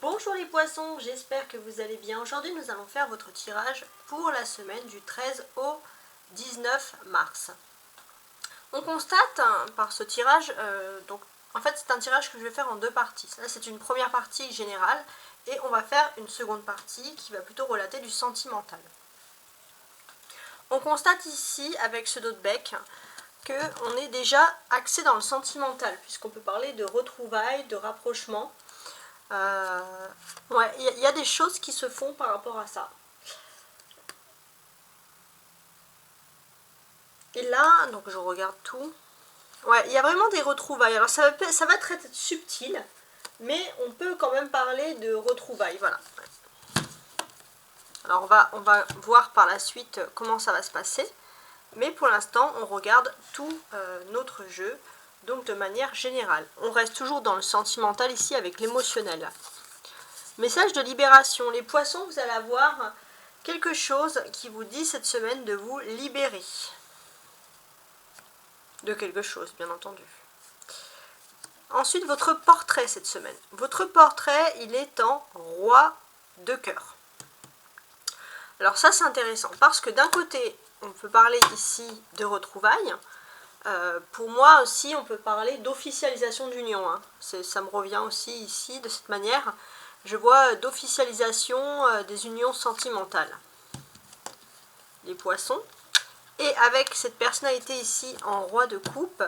Bonjour les poissons, j'espère que vous allez bien. Aujourd'hui nous allons faire votre tirage pour la semaine du 13 au 19 mars. On constate par ce tirage, en fait c'est un tirage que je vais faire en deux parties. Là c'est une première partie générale et on va faire une seconde partie qui va plutôt relater du sentimental. On constate ici avec ce dos de bec qu'on est déjà axé dans le sentimental puisqu'on peut parler de retrouvailles, de rapprochement. Ouais, il y a des choses qui se font par rapport à ça. Et là, donc je regarde tout. Ouais, il y a vraiment des retrouvailles. Alors ça va très être subtil, mais on peut quand même parler de retrouvailles. Voilà. Alors on va voir par la suite comment ça va se passer. Mais pour l'instant, on regarde tout notre jeu, donc de manière générale. On reste toujours dans le sentimental ici avec l'émotionnel. Message de libération. Les poissons, vous allez avoir quelque chose qui vous dit cette semaine de vous libérer. De quelque chose, bien entendu. Ensuite, votre portrait cette semaine. Votre portrait, il est en roi de cœur. Alors ça, c'est intéressant parce que d'un côté, on peut parler ici de retrouvailles. Pour moi aussi, on peut parler d'officialisation d'union. Hein. Ça me revient aussi ici de cette manière. Je vois d'officialisation des unions sentimentales. Les poissons. Et avec cette personnalité ici en roi de coupe,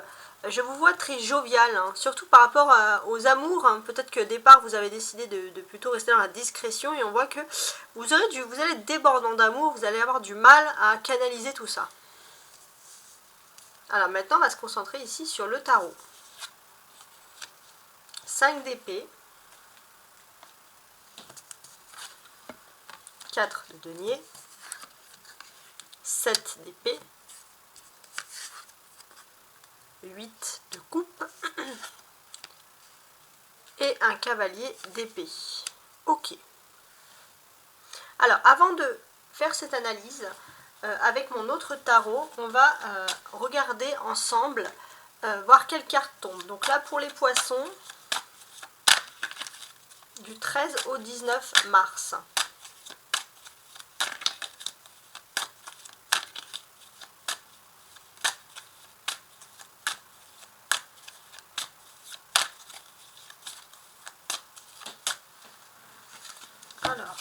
je vous vois très jovial, hein, surtout par rapport aux amours. Hein. Peut-être que au départ, vous avez décidé de plutôt rester dans la discrétion et on voit que vous allez être débordant d'amour, vous allez avoir du mal à canaliser tout ça. Alors maintenant, on va se concentrer ici sur le tarot. 5 d'épée. 4 de denier. 7 d'épée. 8 de coupe. Et un cavalier d'épée. Ok. Alors, avant de faire cette analyse, avec mon autre tarot, on va regarder ensemble, voir quelle carte tombe. Donc là, pour les poissons, du 13 au 19 mars. Alors,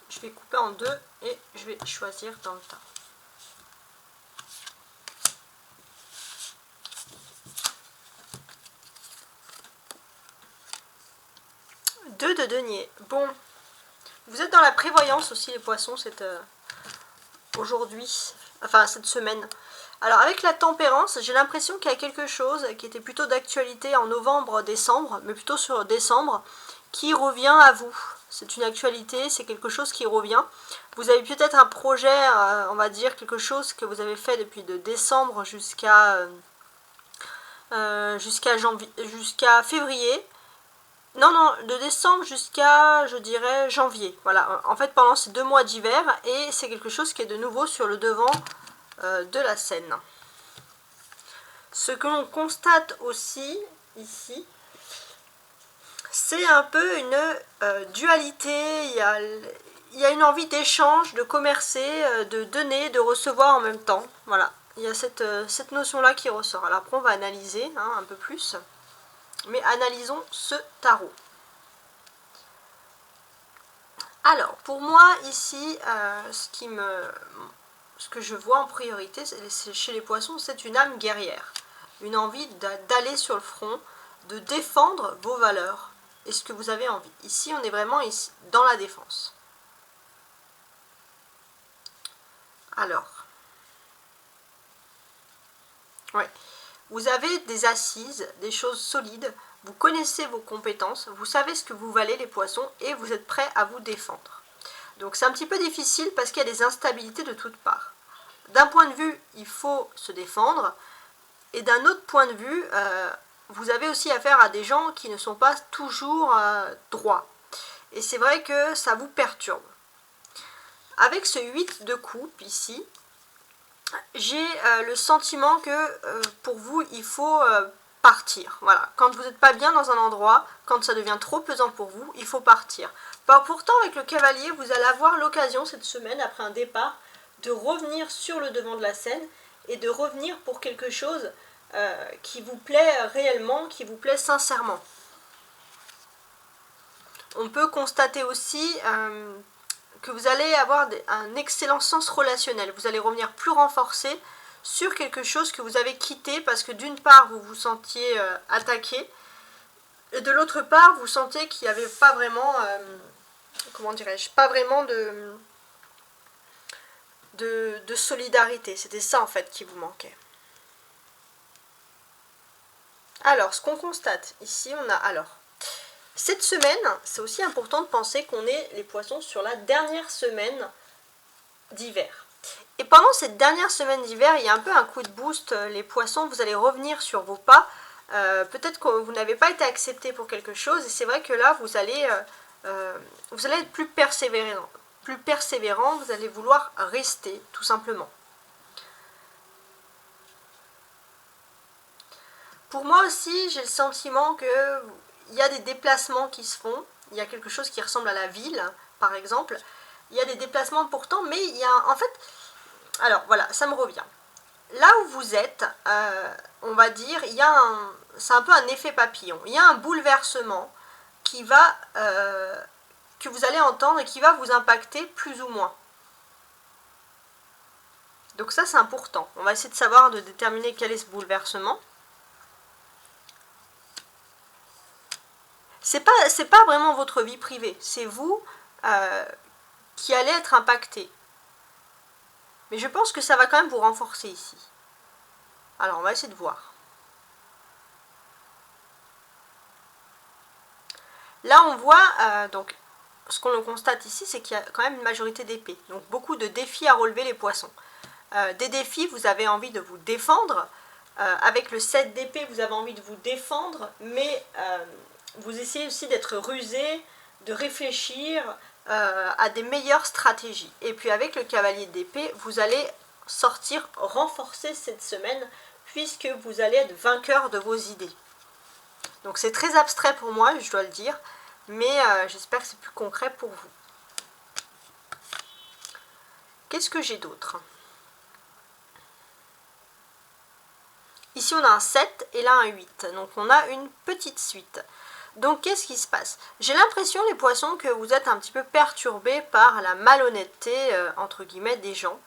je vais couper en deux et je vais choisir dans le tas. Deux de denier. Bon, vous êtes dans la prévoyance aussi les poissons aujourd'hui, enfin cette semaine. Alors avec la tempérance, j'ai l'impression qu'il y a quelque chose qui était plutôt d'actualité en novembre-décembre, mais plutôt sur décembre, qui revient à vous. C'est une actualité, c'est quelque chose qui revient. Vous avez peut-être un projet, on va dire quelque chose que vous avez fait depuis de décembre jusqu'à février. Non, de décembre jusqu'à, je dirais, janvier. Voilà, en fait, pendant ces 2 mois d'hiver, et c'est quelque chose qui est de nouveau sur le devant de la scène. Ce que l'on constate aussi, ici, c'est un peu une dualité. Il y a une envie d'échange, de commercer, de donner, de recevoir en même temps. Voilà, il y a cette notion-là qui ressort. Alors après, on va analyser un peu plus. Mais analysons ce tarot. Alors, pour moi, ici, ce que je vois en priorité chez les poissons, c'est une âme guerrière. Une envie d'aller sur le front, de défendre vos valeurs et ce que vous avez envie. Ici, on est vraiment dans la défense. Alors, ouais. Vous avez des assises, des choses solides, vous connaissez vos compétences, vous savez ce que vous valez les poissons et vous êtes prêts à vous défendre. Donc c'est un petit peu difficile parce qu'il y a des instabilités de toutes parts. D'un point de vue, il faut se défendre et d'un autre point de vue, vous avez aussi affaire à des gens qui ne sont pas toujours droits. Et c'est vrai que ça vous perturbe. Avec ce 8 de coupe ici, j'ai le sentiment que pour vous, il faut partir. Voilà, quand vous n'êtes pas bien dans un endroit, quand ça devient trop pesant pour vous, il faut partir. Pourtant, avec le cavalier, vous allez avoir l'occasion cette semaine, après un départ, de revenir sur le devant de la scène et de revenir pour quelque chose qui vous plaît réellement, qui vous plaît sincèrement. On peut constater aussi que vous allez avoir un excellent sens relationnel. Vous allez revenir plus renforcé sur quelque chose que vous avez quitté parce que d'une part vous vous sentiez attaqué et de l'autre part vous sentiez qu'il n'y avait pas vraiment, comment dirais-je, pas vraiment de solidarité. C'était ça en fait qui vous manquait. Alors ce qu'on constate ici, on a alors cette semaine, c'est aussi important de penser qu'on est les poissons sur la dernière semaine d'hiver. Et pendant cette dernière semaine d'hiver, il y a un peu un coup de boost. Les poissons, vous allez revenir sur vos pas. Peut-être que vous n'avez pas été accepté pour quelque chose. Et c'est vrai que là, vous allez être plus persévérant. Vous allez vouloir rester, tout simplement. Pour moi aussi, j'ai le sentiment qu'il y a des déplacements qui se font. Il y a quelque chose qui ressemble à la ville, par exemple. Il y a des déplacements importants, mais il y a en fait... Alors voilà, ça me revient. Là où vous êtes, on va dire, c'est un peu un effet papillon. Il y a un bouleversement qui va, que vous allez entendre et qui va vous impacter plus ou moins. Donc ça, c'est important. On va essayer de savoir, de déterminer quel est ce bouleversement. C'est pas vraiment votre vie privée. C'est vous qui allez être impacté. Mais je pense que ça va quand même vous renforcer ici. Alors, on va essayer de voir. Là, on voit, donc, ce qu'on constate ici, c'est qu'il y a quand même une majorité d'épées. Donc, beaucoup de défis à relever les poissons. Des défis, vous avez envie de vous défendre. Avec le 7 d'épée, vous avez envie de vous défendre, mais vous essayez aussi d'être rusé, de réfléchir à des meilleures stratégies. Et puis avec le cavalier d'épée, vous allez sortir renforcé cette semaine, puisque vous allez être vainqueur de vos idées. Donc c'est très abstrait pour moi, je dois le dire, mais j'espère que c'est plus concret pour vous. Qu'est-ce que j'ai d'autre ? Ici on a un 7 et là un 8, donc on a une petite suite. Donc qu'est-ce qui se passe? J'ai l'impression, les poissons, que vous êtes un petit peu perturbés par la malhonnêteté, entre guillemets, des gens.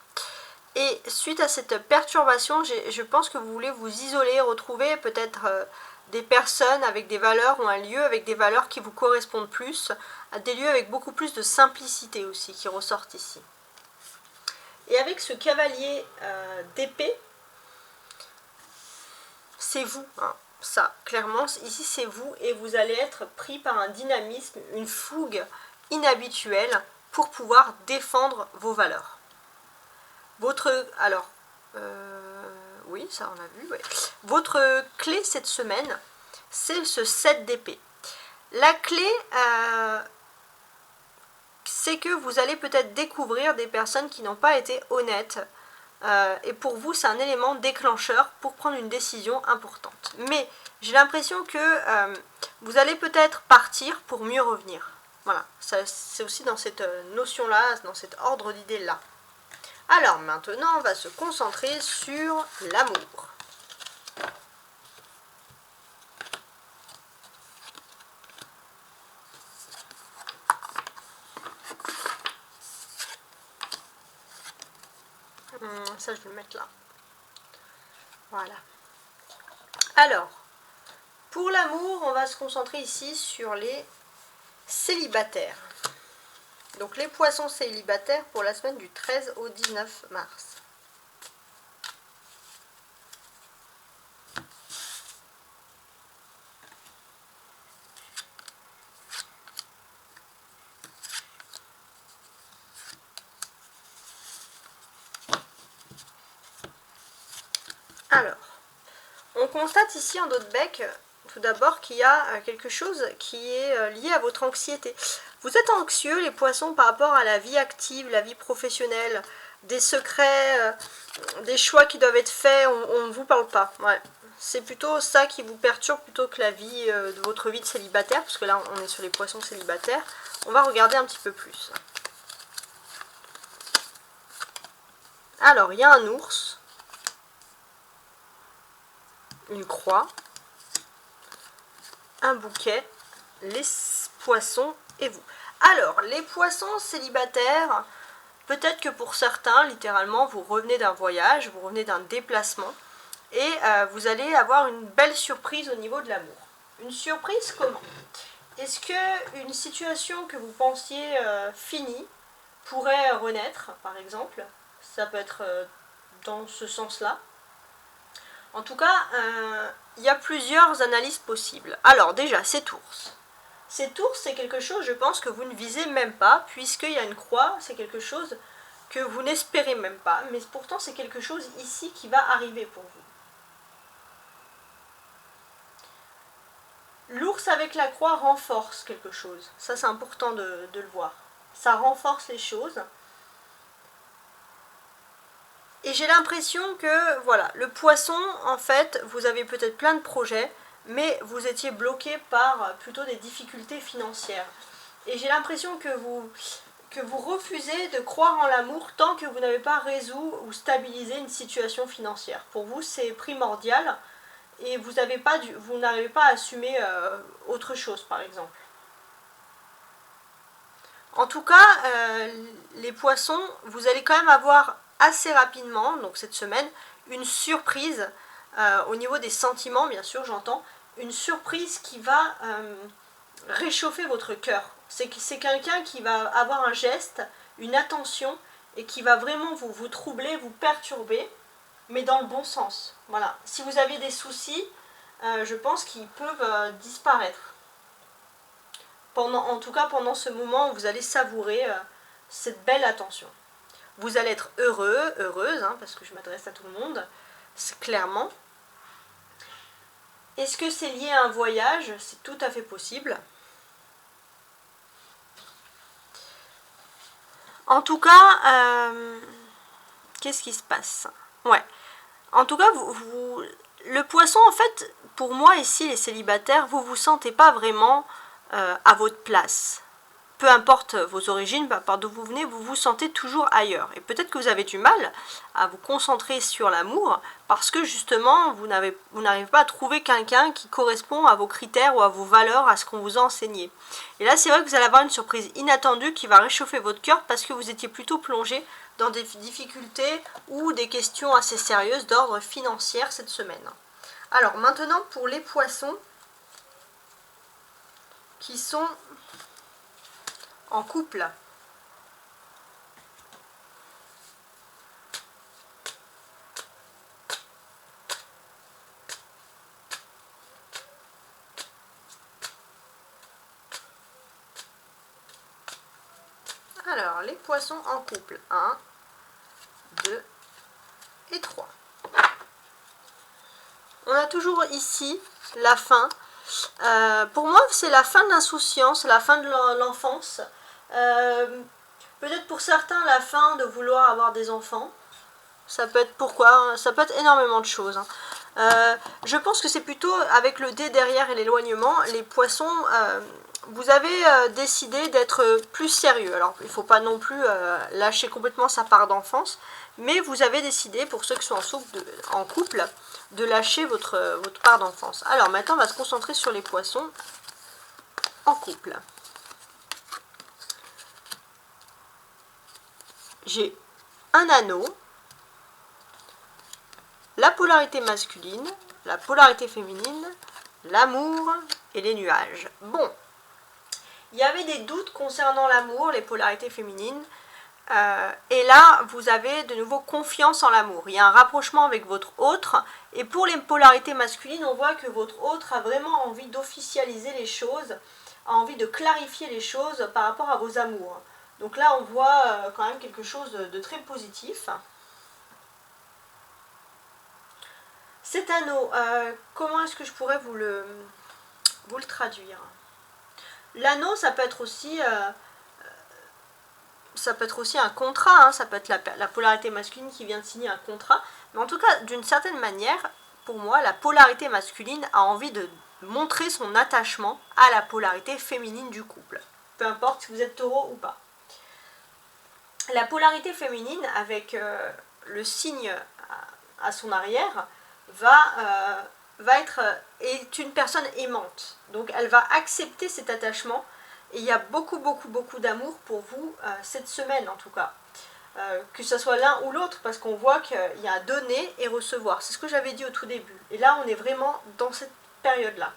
Et suite à cette perturbation, je pense que vous voulez vous isoler, retrouver peut-être des personnes avec des valeurs ou un lieu avec des valeurs qui vous correspondent plus, des lieux avec beaucoup plus de simplicité aussi qui ressortent ici. Et avec ce cavalier d'épée, c'est vous, hein. Ça, clairement, ici c'est vous et vous allez être pris par un dynamisme, une fougue inhabituelle pour pouvoir défendre vos valeurs. Oui, ça on a vu, ouais. Votre clé cette semaine, c'est ce 7 d'épée. La clé, c'est que vous allez peut-être découvrir des personnes qui n'ont pas été honnêtes. Et pour vous, c'est un élément déclencheur pour prendre une décision importante. Mais j'ai l'impression que vous allez peut-être partir pour mieux revenir. Voilà, c'est aussi dans cette notion-là, dans cet ordre d'idées-là. Alors maintenant, on va se concentrer sur l'amour. Ça, je vais le mettre là. Voilà. Alors, pour l'amour, on va se concentrer ici sur les célibataires. Donc, les poissons célibataires pour la semaine du 13 au 19 mars. Alors, on constate ici en dos de bec, tout d'abord, qu'il y a quelque chose qui est lié à votre anxiété. Vous êtes anxieux, les poissons, par rapport à la vie active, la vie professionnelle, des secrets, des choix qui doivent être faits, on ne vous parle pas. Ouais. C'est plutôt ça qui vous perturbe plutôt que la vie de votre vie de célibataire, parce que là on est sur les poissons célibataires. On va regarder un petit peu plus. Alors, il y a un ours, une croix, un bouquet, les poissons et vous. Alors, les poissons célibataires, peut-être que pour certains, littéralement, vous revenez d'un voyage, vous revenez d'un déplacement, et vous allez avoir une belle surprise au niveau de l'amour. Une surprise comment? Est-ce qu'une situation que vous pensiez finie pourrait renaître, par exemple? Ça peut être dans ce sens-là. En tout cas, il y a plusieurs analyses possibles. Alors déjà, cet ours. Cet ours, c'est quelque chose, je pense, que vous ne visez même pas, puisqu'il y a une croix, c'est quelque chose que vous n'espérez même pas. Mais pourtant, c'est quelque chose ici qui va arriver pour vous. L'ours avec la croix renforce quelque chose. Ça, c'est important de le voir. Ça renforce les choses. Et j'ai l'impression que, voilà, le poisson, en fait, vous avez peut-être plein de projets, mais vous étiez bloqué par plutôt des difficultés financières. Et j'ai l'impression que vous refusez de croire en l'amour tant que vous n'avez pas résolu ou stabilisé une situation financière. Pour vous, c'est primordial. Et vous n'arrivez pas à assumer autre chose, par exemple. En tout cas, les poissons, vous allez quand même avoir assez rapidement, donc cette semaine, une surprise au niveau des sentiments, bien sûr, j'entends, une surprise qui va réchauffer votre cœur. C'est quelqu'un qui va avoir un geste, une attention, et qui va vraiment vous troubler, vous perturber, mais dans le bon sens. Voilà. Si vous avez des soucis, je pense qu'ils peuvent disparaître. En tout cas, pendant ce moment où vous allez savourer cette belle attention. Vous allez être heureux, heureuse, hein, parce que je m'adresse à tout le monde, c'est clairement. Est-ce que c'est lié à un voyage? C'est tout à fait possible. En tout cas, qu'est-ce qui se passe? Ouais. En tout cas, le poisson, en fait, pour moi, ici, les célibataires, vous ne vous sentez pas vraiment à votre place. Peu importe vos origines, par d'où vous venez, vous vous sentez toujours ailleurs. Et peut-être que vous avez du mal à vous concentrer sur l'amour parce que justement, vous n'arrivez pas à trouver quelqu'un qui correspond à vos critères ou à vos valeurs, à ce qu'on vous a enseigné. Et là, c'est vrai que vous allez avoir une surprise inattendue qui va réchauffer votre cœur parce que vous étiez plutôt plongé dans des difficultés ou des questions assez sérieuses d'ordre financier cette semaine. Alors maintenant, pour les poissons qui sont en couple. Alors, les poissons en couple. 1, 2 et 3. On a toujours ici la fin. Pour moi, c'est la fin de l'insouciance, la fin de l'enfance. Peut-être pour certains, la fin de vouloir avoir des enfants. Ça peut être pourquoi? Ça peut être énormément de choses. Je pense que c'est plutôt avec le dé derrière et l'éloignement. Les poissons, vous avez décidé d'être plus sérieux. Alors, il ne faut pas non plus lâcher complètement sa part d'enfance. Mais vous avez décidé, pour ceux qui sont en couple, de lâcher votre part d'enfance. Alors maintenant, on va se concentrer sur les poissons en couple. J'ai un anneau, la polarité masculine, la polarité féminine, l'amour et les nuages. Bon, il y avait des doutes concernant l'amour, les polarités féminines. Et là, vous avez de nouveau confiance en l'amour. Il y a un rapprochement avec votre autre. Et pour les polarités masculines, on voit que votre autre a vraiment envie d'officialiser les choses, a envie de clarifier les choses par rapport à vos amours. Donc là, on voit quand même quelque chose de très positif. Cet anneau, comment est-ce que je pourrais vous le traduire? L'anneau, ça peut être aussi un contrat, hein, ça peut être la polarité masculine qui vient de signer un contrat, mais en tout cas, d'une certaine manière, pour moi, la polarité masculine a envie de montrer son attachement à la polarité féminine du couple. Peu importe si vous êtes taureau ou pas. La polarité féminine, avec le signe à son arrière, est une personne aimante. Donc elle va accepter cet attachement. Et il y a beaucoup d'amour pour vous cette semaine en tout cas. Que ce soit l'un ou l'autre, parce qu'on voit qu'il y a donner et recevoir. C'est ce que j'avais dit au tout début. Et là, on est vraiment dans cette période-là.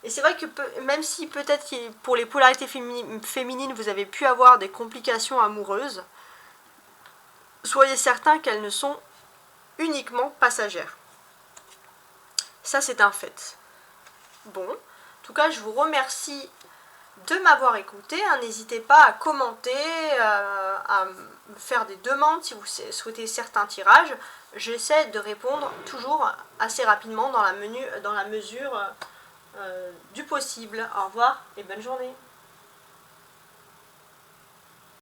Et c'est vrai que même si peut-être pour les polarités féminines, vous avez pu avoir des complications amoureuses, soyez certains qu'elles ne sont uniquement passagères. Ça, c'est un fait. Bon, en tout cas, je vous remercie de m'avoir écouté. N'hésitez pas à commenter, à me faire des demandes si vous souhaitez certains tirages. J'essaie de répondre toujours assez rapidement dans la mesure du possible. Au revoir et bonne journée.